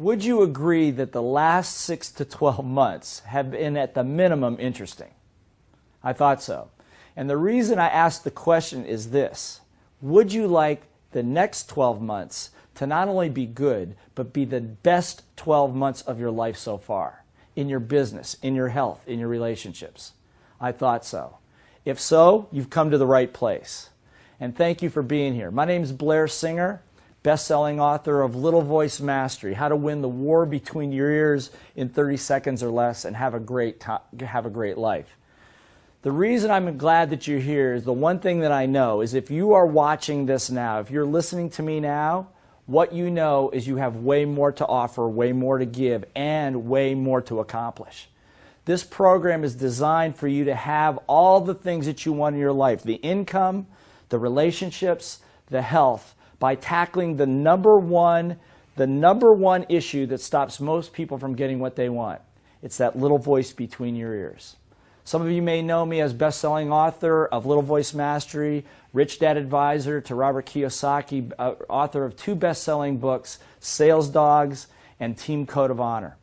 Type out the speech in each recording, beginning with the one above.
Would you agree that the last 6 to 12 months have been at the minimum interesting? I thought so. And the reason I asked the question is this. Would you like the next 12 months to not only be good, but be the best 12 months of your life so far? In your business, in your health, in your relationships? I thought so. If so, you've come to the right place. And thank you for being here. My name is Blair Singer, best-selling author of Little Voice Mastery, How to Win the War Between Your Ears in 30 Seconds or Less and have a great life. The reason I'm glad that you're here is the one thing that I know is if you are watching this now, if you're listening to me now, what you know is you have way more to offer, way more to give, and way more to accomplish. This program is designed for you to have all the things that you want in your life, the income, the relationships, the health, by tackling the number one issue that stops most people from getting what they want. It's that little voice between your ears. Some of you may know me as best-selling author of Little Voice Mastery, Rich Dad Advisor to Robert Kiyosaki, author of 2 best-selling books, Sales Dogs and Team Code of Honor.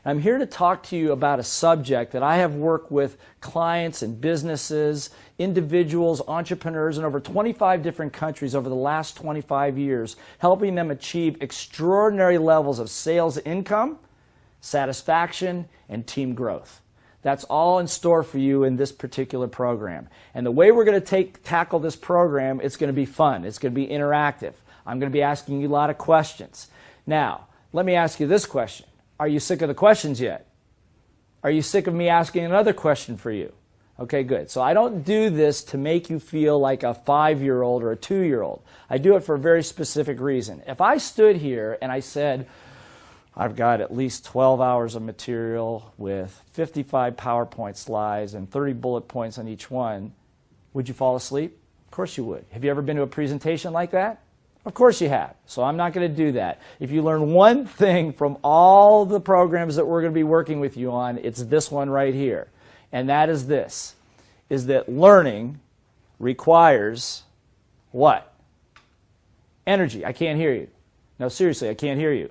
I'm here to talk to you about a subject that I have worked with clients and businesses, individuals, entrepreneurs in over 25 different countries over the last 25 years, helping them achieve extraordinary levels of sales income, satisfaction, and team growth. That's all in store for you in this particular program. And the way we're going to tackle this program, it's going to be fun. It's going to be interactive. I'm going to be asking you a lot of questions. Now, let me ask you this question. Are you sick of the questions yet? Are you sick of me asking another question for you? Okay, good. So I don't do this to make you feel like a 5-year-old or a 2-year-old. I do it for a very specific reason. If I stood here and I said, I've got at least 12 hours of material with 55 PowerPoint slides and 30 bullet points on each one, would you fall asleep? Of course you would. Have you ever been to a presentation like that? Of course you have. So I'm not going to do that. If you learn one thing from all the programs that we're going to be working with you on, it's this one right here. And that is this, is that learning requires what? Energy. I can't hear you. No, seriously, I can't hear you.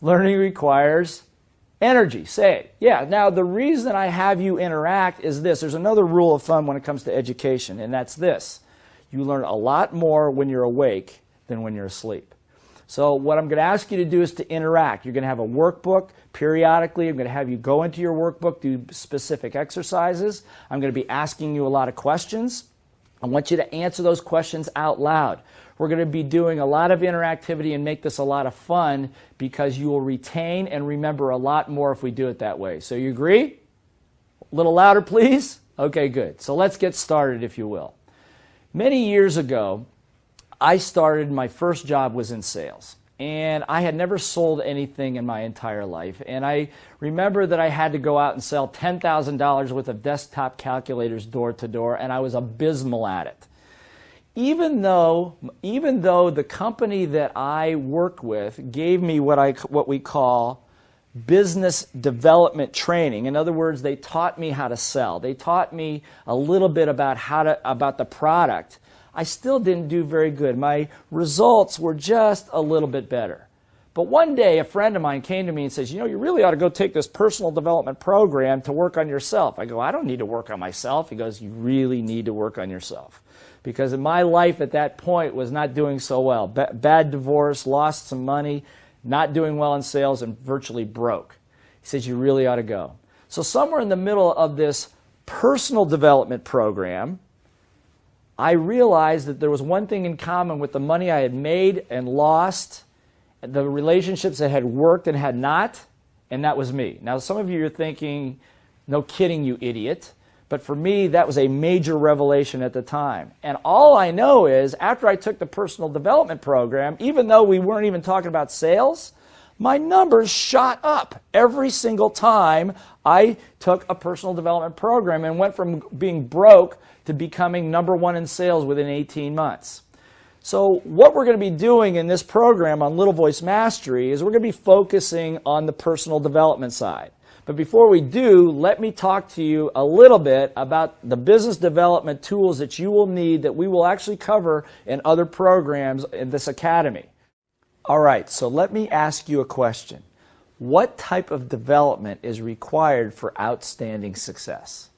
Learning requires energy. Say it. Yeah. Now, the reason I have you interact is this. There's another rule of thumb when it comes to education, and that's this. You learn a lot more when you're awake than when you're asleep. So what I'm going to ask you to do is to interact. You're going to have a workbook. Periodically, I'm going to have you go into your workbook, do specific exercises. I'm going to be asking you a lot of questions. I want you to answer those questions out loud. We're going to be doing a lot of interactivity and make this a lot of fun because you will retain and remember a lot more if we do it that way. So you agree? A little louder, please? Okay, good. So let's get started, if you will. Many years ago, my first job was in sales. And I had never sold anything in my entire life. And I remember that I had to go out and sell $10,000 worth of desktop calculators door to door, and I was abysmal at it. Even though the company that I work with gave me what we call business development training. In other words, they taught me how to sell. They taught me a little bit about about the product. I still didn't do very good. My results were just a little bit better. But one day, a friend of mine came to me and says, you know, you really ought to go take this personal development program to work on yourself. I go, I don't need to work on myself. He goes, you really need to work on yourself. Because my life at that point was not doing so well. Bad divorce, lost some money, not doing well in sales, and virtually broke. He says, you really ought to go. So somewhere in the middle of this personal development program, I realized that there was one thing in common with the money I had made and lost, the relationships that had worked and had not, and that was me. Now, some of you are thinking, no kidding, you idiot. But for me, that was a major revelation at the time. And all I know is, after I took the personal development program, even though we weren't even talking about sales, my numbers shot up every single time I took a personal development program and went from being broke to becoming #1 in sales within 18 months. So what we're going to be doing in this program on Little Voice Mastery is we're going to be focusing on the personal development side. But before we do, let me talk to you a little bit about the business development tools that you will need that we will actually cover in other programs in this academy. All right, so let me ask you a question. What type of development is required for outstanding success?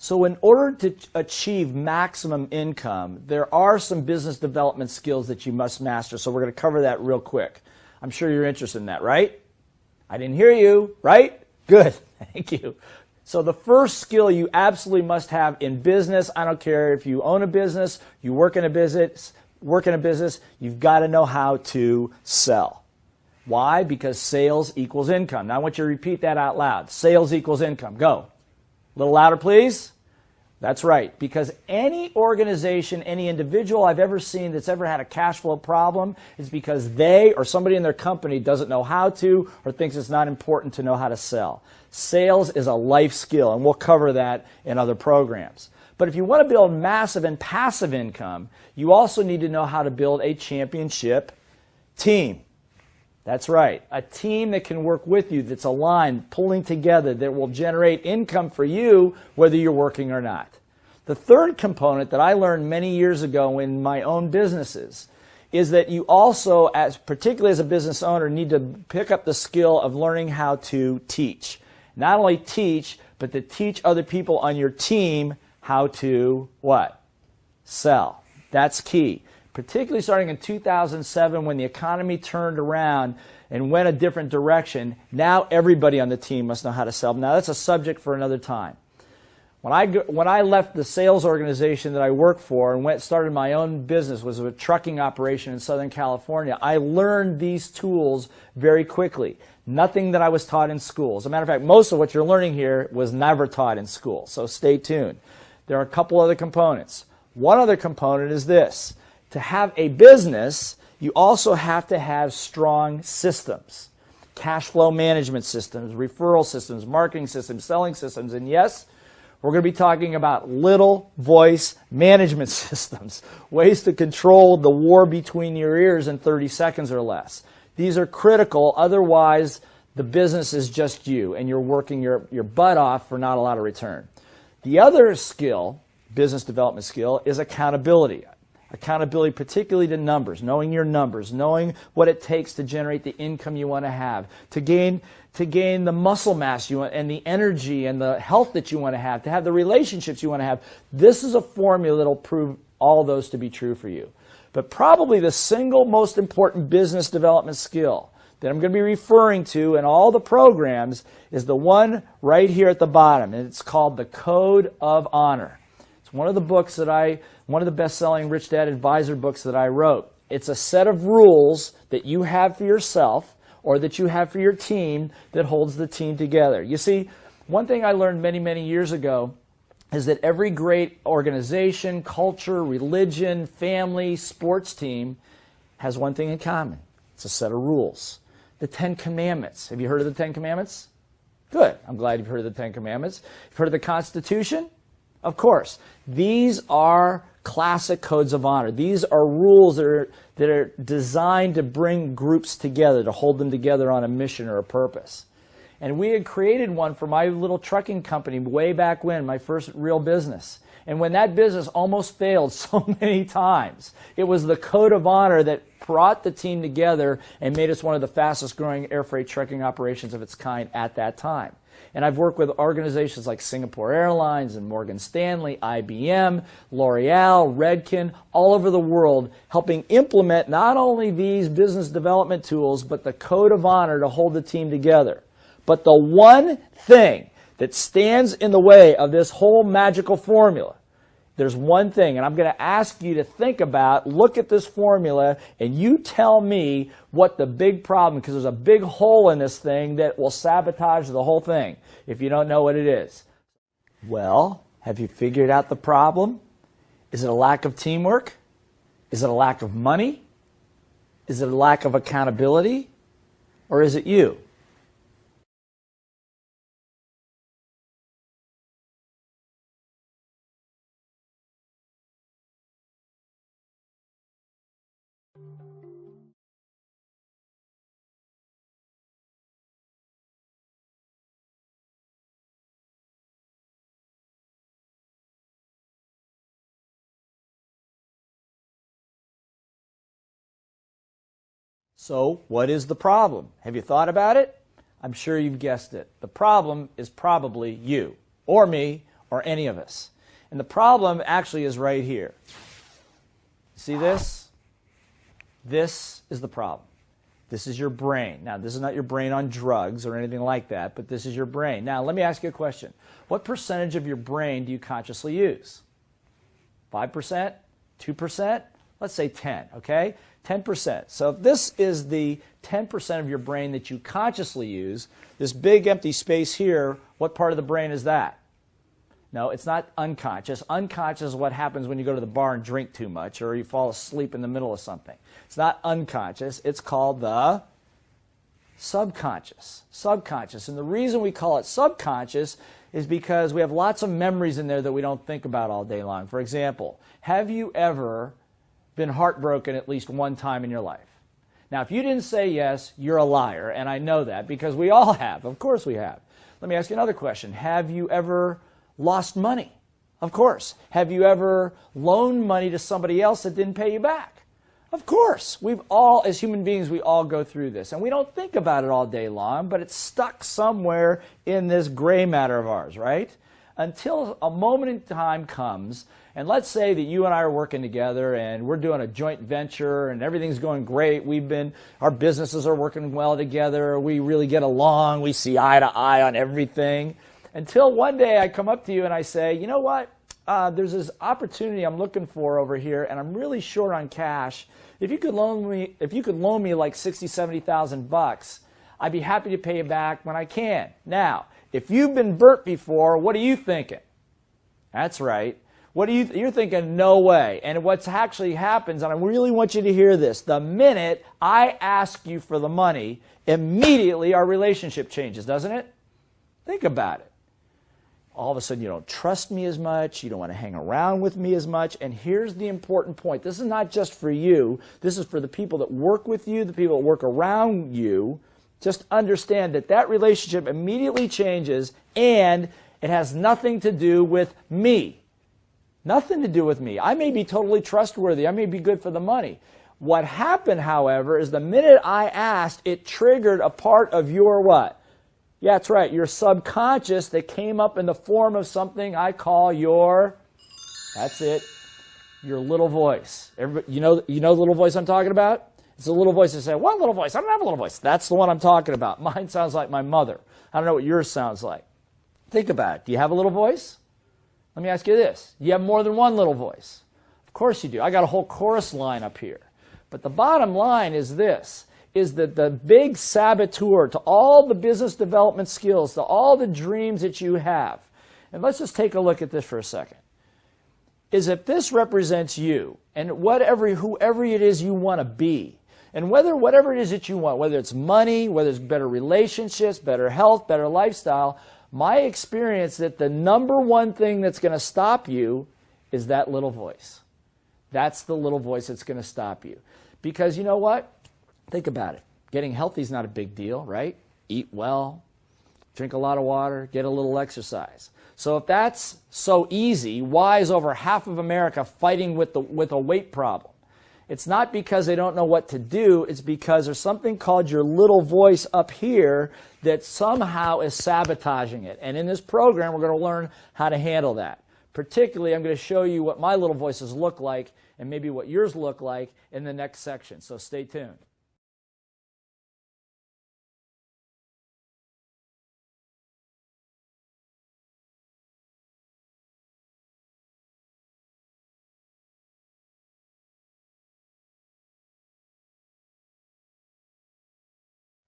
So in order to achieve maximum income, there are some business development skills that you must master. So we're going to cover that real quick. I'm sure you're interested in that, right? I didn't hear you, right? Good. Thank you. So the first skill you absolutely must have in business, I don't care if you own a business, you work in a business, you've got to know how to sell. Why? Because sales equals income. Now I want you to repeat that out loud. Sales equals income. Go. A little louder, please. That's right, because any organization, any individual I've ever seen that's ever had a cash flow problem is because they or somebody in their company doesn't know how to or thinks it's not important to know how to sell. Sales is a life skill, and we'll cover that in other programs. But if you want to build massive and passive income, you also need to know how to build a championship team. That's right, a team that can work with you, that's aligned, pulling together, that will generate income for you whether you're working or not. The third component that I learned many years ago in my own businesses is that you also, particularly as a business owner, need to pick up the skill of learning how to teach. Not only teach, but to teach other people on your team how to what? Sell. That's key. Particularly starting in 2007 when the economy turned around and went a different direction, now everybody on the team must know how to sell. Now that's a subject for another time. When I left the sales organization that I worked for and started my own business, was a trucking operation in Southern California, I learned these tools very quickly. Nothing that I was taught in school. As a matter of fact, most of what you're learning here was never taught in school, so stay tuned. There are a couple other components. One other component is this. To have a business, you also have to have strong systems. Cash flow management systems, referral systems, marketing systems, selling systems, and yes, we're going to be talking about little voice management systems, ways to control the war between your ears in 30 seconds or less. These are critical, otherwise the business is just you and you're working your butt off for not a lot of return. The other skill, business development skill, is accountability. Accountability particularly to numbers, knowing your numbers, knowing what it takes to generate the income you want to have, to gain the muscle mass you want, and the energy and the health that you want to have the relationships you want to have. This is a formula that will prove all those to be true for you. But probably the single most important business development skill that I'm going to be referring to in all the programs is the one right here at the bottom, and it's called the Code of Honor. It's one of the books one of the best-selling Rich Dad Advisor books that I wrote. It's a set of rules that you have for yourself or that you have for your team that holds the team together. You see, one thing I learned many, many years ago is that every great organization, culture, religion, family, sports team has one thing in common. It's a set of rules. The 10 Commandments. Have you heard of the 10 Commandments? Good. I'm glad you've heard of the 10 Commandments. You've heard of the Constitution? Of course. These are classic codes of honor. These are rules that are designed to bring groups together, to hold them together on a mission or a purpose. And we had created one for my little trucking company way back when, my first real business. And when that business almost failed so many times, it was the Code of Honor that brought the team together and made us one of the fastest growing air freight trucking operations of its kind at that time. And I've worked with organizations like Singapore Airlines and Morgan Stanley, IBM, L'Oreal, Redken, all over the world, helping implement not only these business development tools, but the Code of Honor to hold the team together. But the one thing that stands in the way of this whole magical formula, there's one thing, and I'm going to ask you to think about, look at this formula, and you tell me what the big problem, because there's a big hole in this thing that will sabotage the whole thing if you don't know what it is. Well, have you figured out the problem? Is it a lack of teamwork? Is it a lack of money? Is it a lack of accountability? Or is it you? So, what is the problem? Have you thought about it? I'm sure you've guessed it. The problem is probably you, or me, or any of us. And the problem actually is right here. See this? This is the problem. This is your brain. Now, this is not your brain on drugs or anything like that, but this is your brain. Now, let me ask you a question. What percentage of your brain do you consciously use? 5%? 2%? Let's say 10, okay? 10%. So if this is the 10% of your brain that you consciously use, this big empty space here, what part of the brain is that? No, it's not unconscious. Unconscious is what happens when you go to the bar and drink too much or you fall asleep in the middle of something. It's not unconscious. It's called the subconscious. Subconscious. And the reason we call it subconscious is because we have lots of memories in there that we don't think about all day long. For example, have you ever been heartbroken at least one time in your life? Now, if you didn't say yes, you're a liar, and I know that because we all have. Of course we have. Let me ask you another question. Have you ever lost money? Of course. Have you ever loaned money to somebody else that didn't pay you back? Of course. We've all, as human beings, we all go through this, and we don't think about it all day long, but it's stuck somewhere in this gray matter of ours, right? Until a moment in time comes, and let's say that you and I are working together and we're doing a joint venture and everything's going great. Our businesses are working well together. We really get along. We see eye to eye on everything. Until one day I come up to you and I say, you know what? There's this opportunity I'm looking for over here and I'm really short on cash. If you could loan me like $60,000, $70,000, I'd be happy to pay you back when I can. Now, if you've been burnt before, what are you thinking? That's right. You're thinking, no way. And what's actually happens, and I really want you to hear this, the minute I ask you for the money, immediately our relationship changes, doesn't it? Think about it. All of a sudden you don't trust me as much, you don't want to hang around with me as much, and here's the important point. This is not just for you, this is for the people that work with you, the people that work around you. Just understand that that relationship immediately changes, and it has nothing to do with me. Nothing to do with me. I may be totally trustworthy. I may be good for the money. What happened, however, is the minute I asked, it triggered a part of your what? Yeah, that's right, your subconscious that came up in the form of something I call your, that's it, your little voice. You know the little voice I'm talking about? It's a little voice that says, what little voice? I don't have a little voice. That's the one I'm talking about. Mine sounds like my mother. I don't know what yours sounds like. Think about it. Do you have a little voice? Let me ask you this. You have more than one little voice. Of course you do. I got a whole chorus line up here. But the bottom line is this, is that the big saboteur to all the business development skills, to all the dreams that you have, and let's just take a look at this for a second, is if this represents you and whoever it is you want to be, and whatever it is that you want, whether it's money, whether it's better relationships, better health, better lifestyle, my experience that the number one thing that's going to stop you is that little voice. That's the little voice that's going to stop you. Because you know what? Think about it. Getting healthy is not a big deal, right? Eat well, drink a lot of water, get a little exercise. So if that's so easy, why is over half of America fighting with a weight problem? It's not because they don't know what to do. It's because there's something called your little voice up here that somehow is sabotaging it. And in this program, we're going to learn how to handle that. Particularly, I'm going to show you what my little voices look like and maybe what yours look like in the next section. So stay tuned.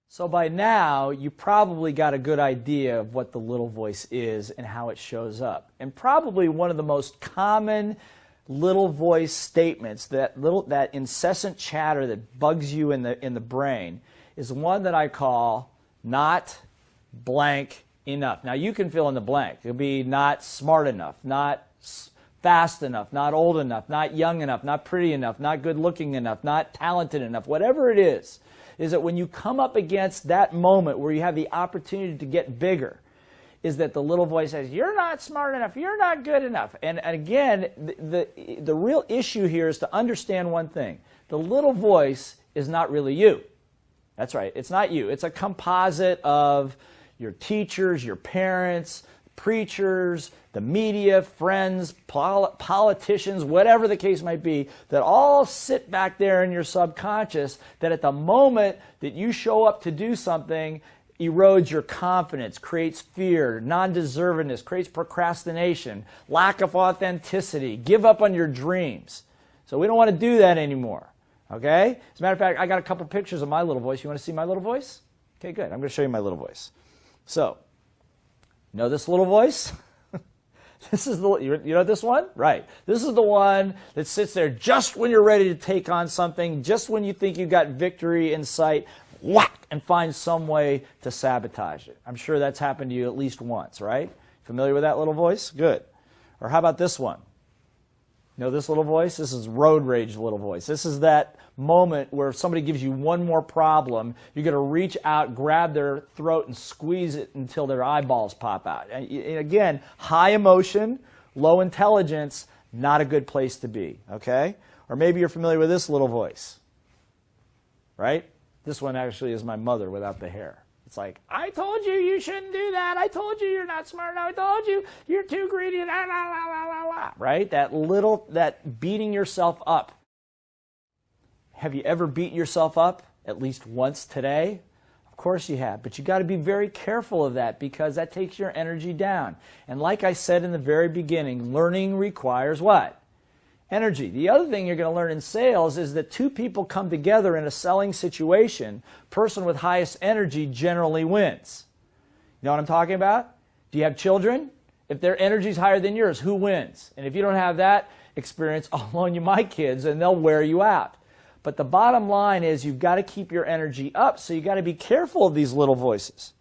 So by now, you probably got a good idea of what the little voice is and how it shows up. And probably one of the most common little voice statements, that incessant chatter that bugs you in the brain, is one that I call not blank enough. Now you can fill in the blank. It'll be not smart enough, not fast enough, not old enough, not young enough, not pretty enough, not good looking enough, not talented enough, whatever it is that when you come up against that moment where you have the opportunity to get bigger, is that the little voice says, you're not smart enough, you're not good enough. And again, the real issue here is to understand one thing. The little voice is not really you. That's right, it's not you. It's a composite of your teachers, your parents, preachers, the media, friends, politicians, whatever the case might be, that all sit back there in your subconscious that at the moment that you show up to do something, erodes your confidence, creates fear, non-deservedness, creates procrastination, lack of authenticity, give up on your dreams. So we don't want to do that anymore, okay? As a matter of fact, I got a couple pictures of my little voice. You want to see my little voice? Okay, good. I'm going to show you my little voice. So, you know this little voice? This is the, you know this one? Right. This is the one that sits there just when you're ready to take on something, just when you think you've got victory in sight, whack, and find some way to sabotage it. I'm sure that's happened to you at least once, right? Familiar with that little voice? Good. Or how about this one? You know this little voice? This is road rage little voice. This is that moment where if somebody gives you one more problem, you're going to reach out, grab their throat, and squeeze it until their eyeballs pop out. And again, high emotion, low intelligence, not a good place to be, okay? Or maybe you're familiar with this little voice, right? This one actually is my mother without the hair. It's like, I told you you shouldn't do that. I told you you're not smart enough. I told you you're too greedy. La, la, la, la, la, la. Right? That beating yourself up. Have you ever beaten yourself up at least once today? Of course you have, but you got to be very careful of that because that takes your energy down. And like I said in the very beginning, learning requires what? Energy. The other thing you're going to learn in sales is that two people come together in a selling situation, person with highest energy generally wins. You know what I'm talking about? Do you have children? If their energy is higher than yours, who wins? And if you don't have that experience, I'll loan you my kids and they'll wear you out. But the bottom line is you've got to keep your energy up, so you've got to be careful of these little voices.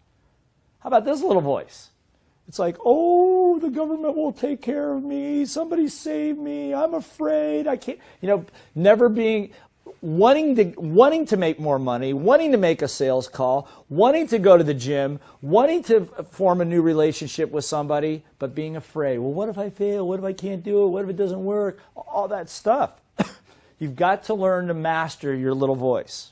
How about this little voice? It's like, oh, the government will take care of me. Somebody save me. I'm afraid. I can't. You know, never being, wanting to make more money, wanting to make a sales call, wanting to go to the gym, wanting to form a new relationship with somebody, but being afraid. Well, what if I fail? What if I can't do it? What if it doesn't work? All that stuff. You've got to learn to master your little voice.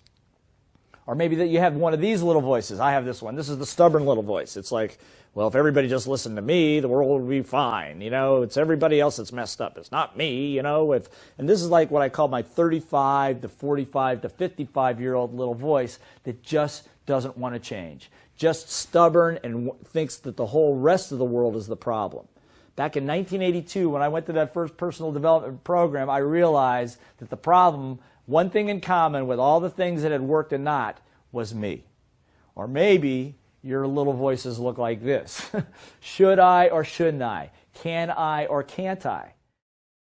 Or maybe that you have one of these little voices. I have this one. This is the stubborn little voice. It's like, well, if everybody just listened to me, the world would be fine. You know, it's everybody else that's messed up. It's not me, you know. And this is like what I call my 35 to 45 to 55-year-old little voice that just doesn't want to change. Just stubborn and thinks that the whole rest of the world is the problem. Back in 1982, when I went to that first personal development program, I realized that the problem, one thing in common with all the things that had worked and not, was me. Or maybe your little voices look like this. Should I or shouldn't I? Can I or can't I?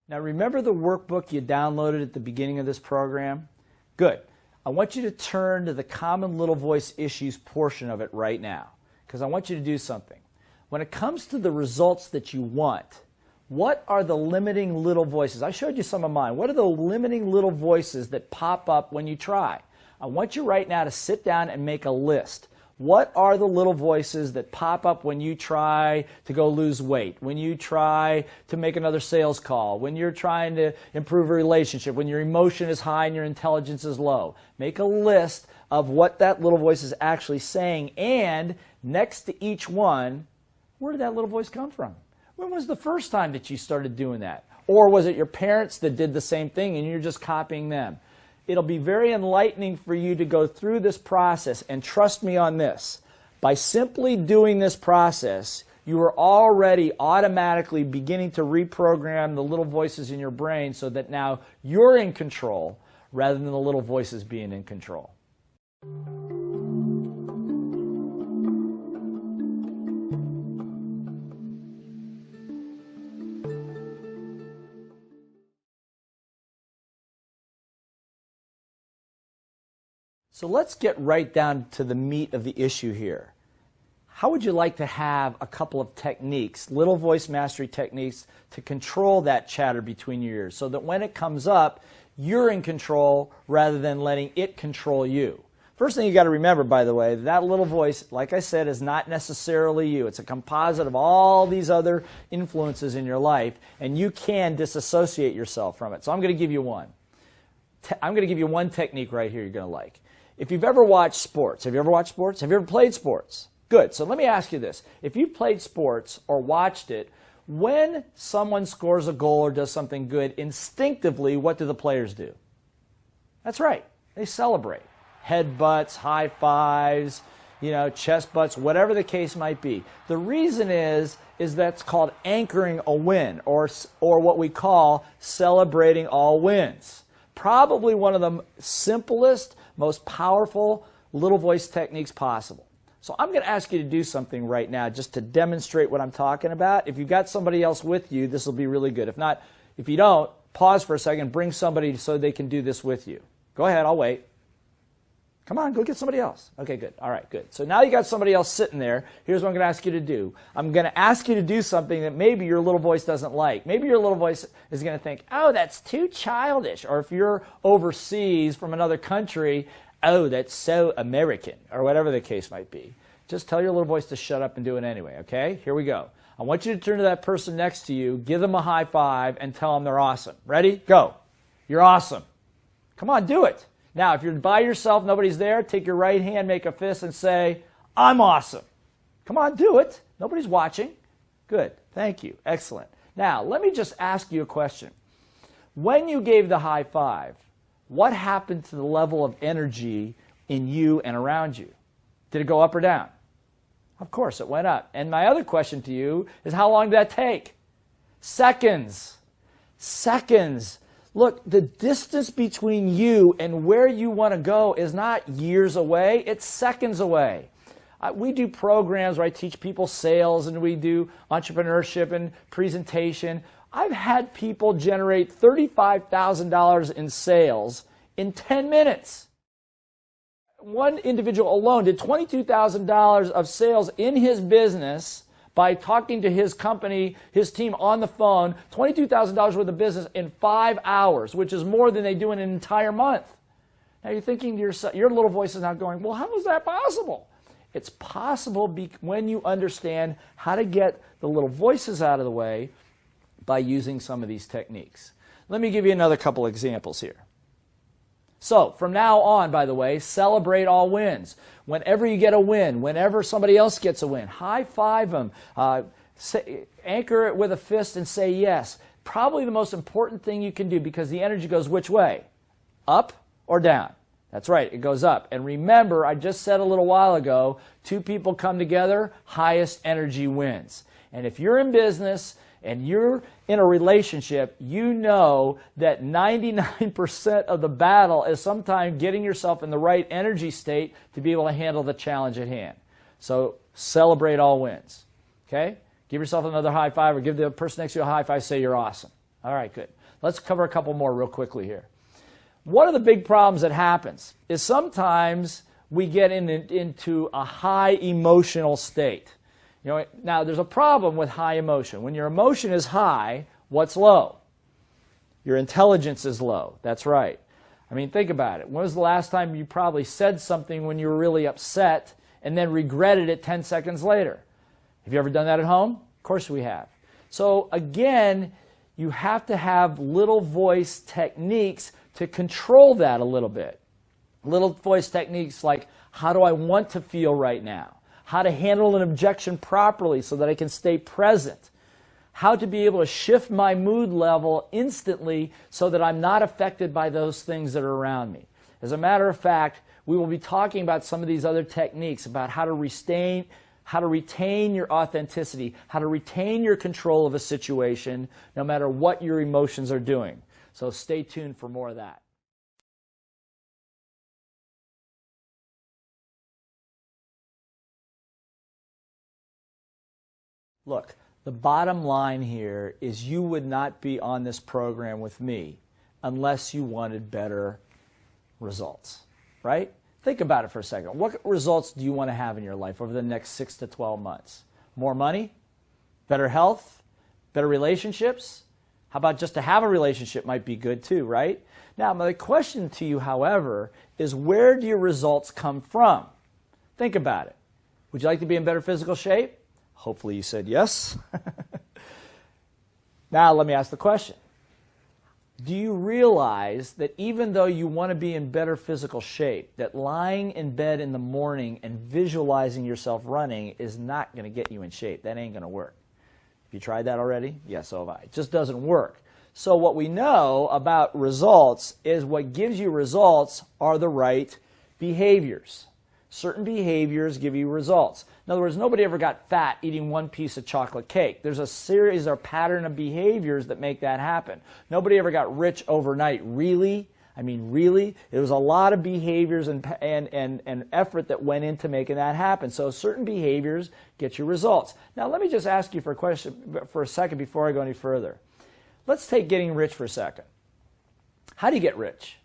Now remember the workbook you downloaded at the beginning of this program? Good. I want you to turn to the common little voice issues portion of it right now, because I want you to do something. When it comes to the results that you want, what are the limiting little voices? I showed you some of mine. What are the limiting little voices that pop up when you try? I want you right now to sit down and make a list. What are the little voices that pop up when you try to go lose weight, when you try to make another sales call, when you're trying to improve a relationship, when your emotion is high and your intelligence is low? Make a list of what that little voice is actually saying, and next to each one, where did that little voice come from? When was the first time that you started doing that? Or was it your parents that did the same thing and you're just copying them? It'll be very enlightening for you to go through this process, and trust me on this. By simply doing this process, you are already automatically beginning to reprogram the little voices in your brain so that now you're in control rather than the little voices being in control. So let's get right down to the meat of the issue here. how would you like to have a couple of techniques, little voice mastery techniques, to control that chatter between your ears so that when it comes up, you're in control rather than letting it control you? First thing you got to remember, by the way, that little voice, like I said, is not necessarily you. It's a composite of all these other influences in your life, and you can disassociate yourself from it. So I'm going to give you one. I'm going to give you one technique right here you're going to like. If you've ever watched sports, have you ever watched sports? Have you ever played sports? Good. So let me ask you this. If you've played sports or watched it, when someone scores a goal or does something good, instinctively, what do the players do? That's right. They celebrate. Headbutts, high fives, chest butts, whatever the case might be. The reason is that's called anchoring a win, or what we call celebrating all wins. Probably one of the simplest, most powerful little voice techniques possible. So I'm going to ask you to do something right now just to demonstrate what I'm talking about. If you've got somebody else with you, this will be really good. If you don't, pause for a second, bring somebody so they can do this with you. Go ahead, I'll wait. Come on, go get somebody else. Okay, good. All right, good. So now you got somebody else sitting there. Here's what I'm going to ask you to do. I'm going to ask you to do something that maybe your little voice doesn't like. Maybe your little voice is going to think, oh, that's too childish. Or if you're overseas from another country, oh, that's so American, or whatever the case might be. Just tell your little voice to shut up and do it anyway, okay? Here we go. I want you to turn to that person next to you, give them a high five, and tell them they're awesome. Ready? Go. You're awesome. Come on, do it. Now, if you're by yourself, nobody's there, take your right hand, make a fist, and say, I'm awesome. Come on, do it. Nobody's watching. Good. Thank you. Excellent. Now, let me just ask you a question. When you gave the high five, what happened to the level of energy in you and around you? Did it go up or down? Of course, it went up. And my other question to you is, how long did that take? Seconds. Seconds. Look, the distance between you and where you want to go is not years away, it's seconds away. We do programs where I teach people sales, and we do entrepreneurship and presentation. I've had people generate $35,000 in sales in 10 minutes. One individual alone did $22,000 of sales in his business by talking to his company, his team on the phone, $22,000 worth of business in 5 hours, which is more than they do in an entire month. Now you're thinking to yourself, your little voice is now going, well, how is that possible? It's possible when you understand how to get the little voices out of the way by using some of these techniques. Let me give you another couple examples here. So, from now on, by the way, celebrate all wins. Whenever you get a win, whenever somebody else gets a win, high five them, anchor it with a fist and say yes. Probably the most important thing you can do, because the energy goes which way? Up or down? That's right, it goes up. And remember, I just said a little while ago, two people come together, highest energy wins. And if you're in business and you're in a relationship, you know that 99% of the battle is sometimes getting yourself in the right energy state to be able to handle the challenge at hand. So celebrate all wins. Okay? Give yourself another high five, or give the person next to you a high five, say you're awesome. All right, good. Let's cover a couple more real quickly here. One of the big problems that happens is sometimes we get into a high emotional state. Now, there's a problem with high emotion. When your emotion is high, what's low? Your intelligence is low. That's right. I mean, think about it. When was the last time you probably said something when you were really upset and then regretted it 10 seconds later? Have you ever done that at home? Of course we have. So, again, you have to have little voice techniques to control that a little bit. Little voice techniques like, how do I want to feel right now? How to handle an objection properly so that I can stay present. How to be able to shift my mood level instantly so that I'm not affected by those things that are around me. As a matter of fact, we will be talking about some of these other techniques about how to retain your authenticity, how to retain your control of a situation no matter what your emotions are doing. So stay tuned for more of that. Look, the bottom line here is you would not be on this program with me unless you wanted better results, right? Think about it for a second. What results do you want to have in your life over the next 6 to 12 months? More money? Better health? Better relationships? How about just to have a relationship might be good too, right? Now, my question to you, however, is where do your results come from? Think about it. Would you like to be in better physical shape? Hopefully you said yes. Now, let me ask the question. Do you realize that even though you want to be in better physical shape, that lying in bed in the morning and visualizing yourself running is not going to get you in shape? That ain't going to work. Have you tried that already? Yes, so have I. It just doesn't work. So what we know about results is what gives you results are the right behaviors. Certain behaviors give you results. In other words, nobody ever got fat eating one piece of chocolate cake. There's a series or pattern of behaviors that make that happen. Nobody ever got rich overnight. Really? I mean, really? There was a lot of behaviors and effort that went into making that happen. So certain behaviors get you results. Now, let me just ask you for a second before I go any further. Let's take getting rich for a second. How do you get rich?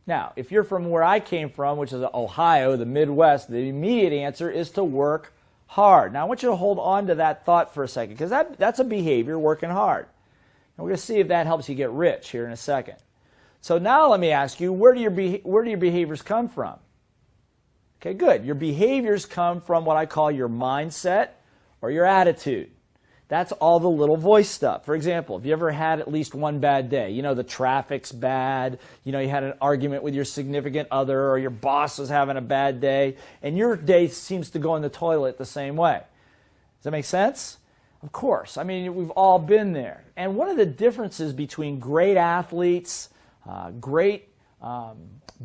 Now, if you're from where I came from, which is Ohio, the Midwest, the immediate answer is to work hard. Now, I want you to hold on to that thought for a second, because that's a behavior, working hard. And we're going to see if that helps you get rich here in a second. So now let me ask you, where do your behaviors come from? Okay, good. Your behaviors come from what I call your mindset or your attitude. That's all the little voice stuff. For example, have you ever had at least one bad day? You know, the traffic's bad, you know, you had an argument with your significant other, or your boss was having a bad day, and your day seems to go in the toilet the same way. Does that make sense? Of course. I mean, we've all been there. And one of the differences between great athletes, great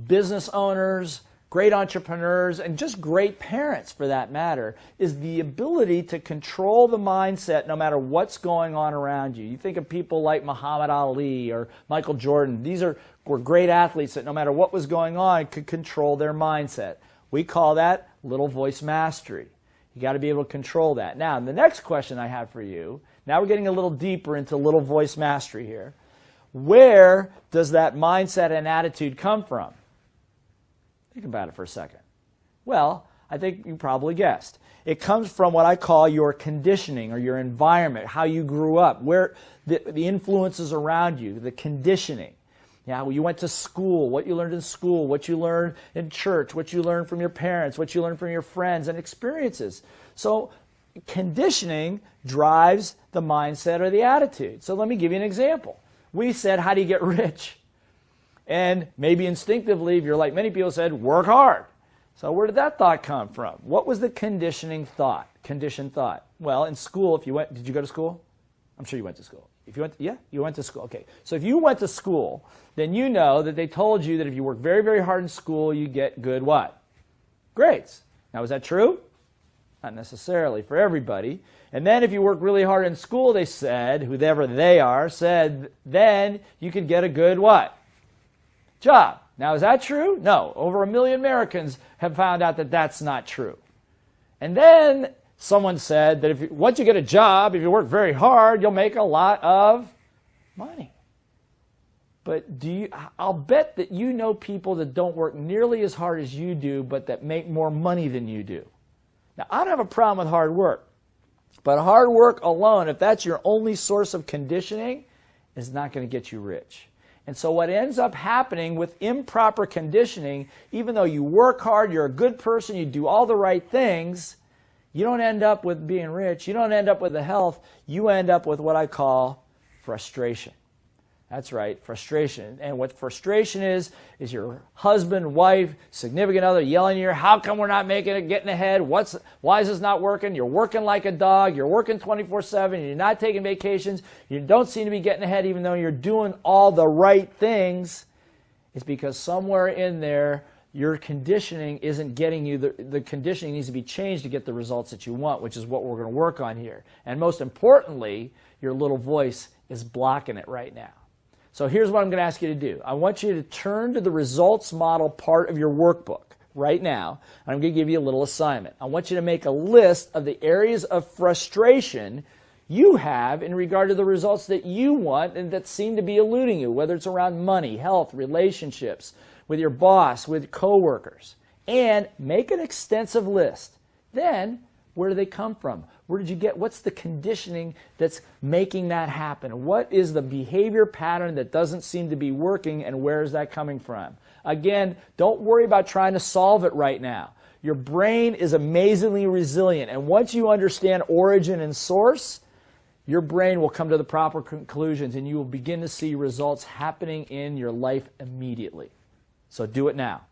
business owners, great entrepreneurs, and just great parents for that matter, is the ability to control the mindset no matter what's going on around you. You think of people like Muhammad Ali or Michael Jordan. These were great athletes that no matter what was going on could control their mindset. We call that little voice mastery. You got to be able to control that. Now, the next question I have for you, now we're getting a little deeper into little voice mastery here. Where does that mindset and attitude come from? Think about it for a second. Well, I think you probably guessed. It comes from what I call your conditioning or your environment, how you grew up, where the influences around you, the conditioning. Yeah, you went to school, what you learned in school, what you learned in church, what you learned from your parents, what you learned from your friends and experiences. So conditioning drives the mindset or the attitude. So let me give you an example. We said, how do you get rich? And maybe instinctively, if you're like many people said, work hard. So where did that thought come from? What was the conditioned thought? Well, in school, if you went, did you go to school? I'm sure you went to school. If you went, yeah, you went to school. Okay. So if you went to school, then you know that they told you that if you work very, very hard in school, you get good what? Grades. Now, is that true? Not necessarily for everybody. And then if you work really hard in school, they said, whoever they are, said, then you could get a good what? Job. Now, is that true? No. Over 1 million Americans have found out that that's not true. And then someone said that once you get a job, if you work very hard, you'll make a lot of money. But I'll bet that you know people that don't work nearly as hard as you do, but that make more money than you do. Now, I don't have a problem with hard work. But hard work alone, if that's your only source of conditioning, is not going to get you rich. And so what ends up happening with improper conditioning, even though you work hard, you're a good person, you do all the right things, you don't end up with being rich, you don't end up with the health, you end up with what I call frustration. That's right, frustration. And what frustration is your husband, wife, significant other yelling at you, how come we're not making it, getting ahead? Why is this not working? You're working like a dog, you're working 24/7, you're not taking vacations, you don't seem to be getting ahead even though you're doing all the right things. It's because somewhere in there, your conditioning isn't getting you, the conditioning needs to be changed to get the results that you want, which is what we're going to work on here. And most importantly, your little voice is blocking it right now. So here's what I'm going to ask you to do. I want you to turn to the results model part of your workbook right now. And I'm going to give you a little assignment. I want you to make a list of the areas of frustration you have in regard to the results that you want and that seem to be eluding you, whether it's around money, health, relationships, with your boss, with coworkers, and make an extensive list. Then, where do they come from? Where did you get? What's the conditioning that's making that happen? What is the behavior pattern that doesn't seem to be working, and where is that coming from? Again, don't worry about trying to solve it right now. Your brain is amazingly resilient, and once you understand origin and source, your brain will come to the proper conclusions, and you will begin to see results happening in your life immediately. So do it now.